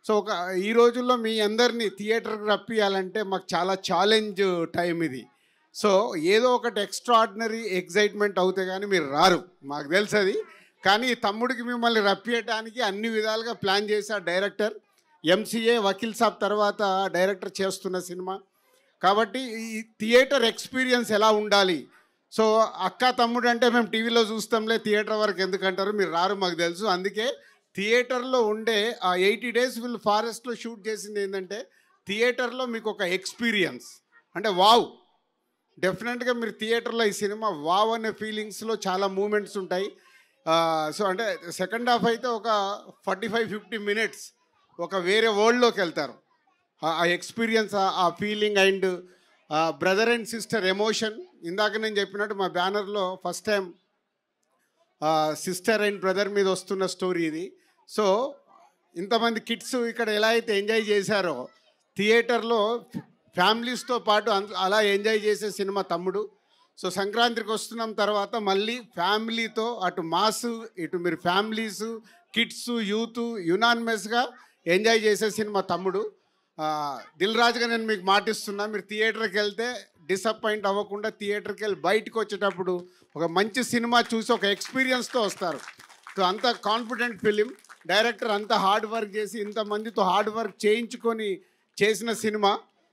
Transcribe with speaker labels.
Speaker 1: So ఈ రోజుల్లో మీ అందరినీ థియేటర్కి రప్పియాలంటే మాకు చాలా ఛాలెంజ్ టైం ఇది. సో ఏదో ఒకటి ఎక్స్ట్రాడినరీ ఎగ్జైట్మెంట్ అవుతే కానీ మీరు రారు, మాకు తెలుసు అది. కానీ తమ్ముడికి మిమ్మల్ని రప్పియటానికి అన్ని విధాలుగా ప్లాన్ చేశారు డైరెక్టర్. ఎంసీఏ వకీల్ సాబ్ తర్వాత డైరెక్టర్ చేస్తున్న సినిమా కాబట్టి ఈ థియేటర్ ఎక్స్పీరియన్స్ ఎలా ఉండాలి. సో అక్క తమ్ముడు అంటే మేము టీవీలో చూస్తాంలే, థియేటర్ వరకు ఎందుకంటారు, మీరు రారు మాకు తెలుసు. అందుకే థియేటర్లో ఉండే ఆ 80 days వీళ్ళు ఫారెస్ట్లో షూట్ చేసింది ఏంటంటే థియేటర్లో మీకు ఒక ఎక్స్పీరియన్స్ అంటే వావ్. డెఫినెట్గా మీరు థియేటర్లో ఈ సినిమా వావ్ అనే ఫీలింగ్స్లో చాలా మూమెంట్స్ ఉంటాయి. సో అంటే సెకండ్ హాఫ్ అయితే ఒక 45-50 minutes ఒక వేరే వరల్డ్లోకి వెళ్తారు. ఆ ఎక్స్పీరియన్స్, ఆ feeling and brother and sister emotion. ఇందాక నేను చెప్పినట్టు మా బ్యానర్లో first time sister and brother మీద వస్తున్న స్టోరీ ఇది. సో ఇంతమంది కిడ్స్ ఇక్కడ ఎలా అయితే ఎంజాయ్ చేశారో థియేటర్లో ఫ్యామిలీస్తో పాటు అలా ఎంజాయ్ చేసే సినిమా తమ్ముడు. సో సంక్రాంతికి వస్తున్నాం తర్వాత మళ్ళీ ఫ్యామిలీతో అటు మాస్ ఇటు మీరు ఫ్యామిలీస్ కిడ్స్ యూత్ యునానిమస్గా ఎంజాయ్ చేసే సినిమా తమ్ముడు. దిల్ రాజుగా నేను మీకు మాటిస్తున్నా, మీరు థియేటర్కి వెళ్తే డిసప్పాయింట్ అవ్వకుండా థియేటర్కి వెళ్ళి బయటకు వచ్చేటప్పుడు ఒక మంచి సినిమా చూసి ఒక ఎక్స్పీరియన్స్తో వస్తారు. సో అంత కాన్ఫిడెంట్ ఫిలిం. డైరెక్టర్ అంత హార్డ్ వర్క్ చేసి ఇంతమందితో హార్డ్ వర్క్ చేయించుకొని చేసిన సినిమా.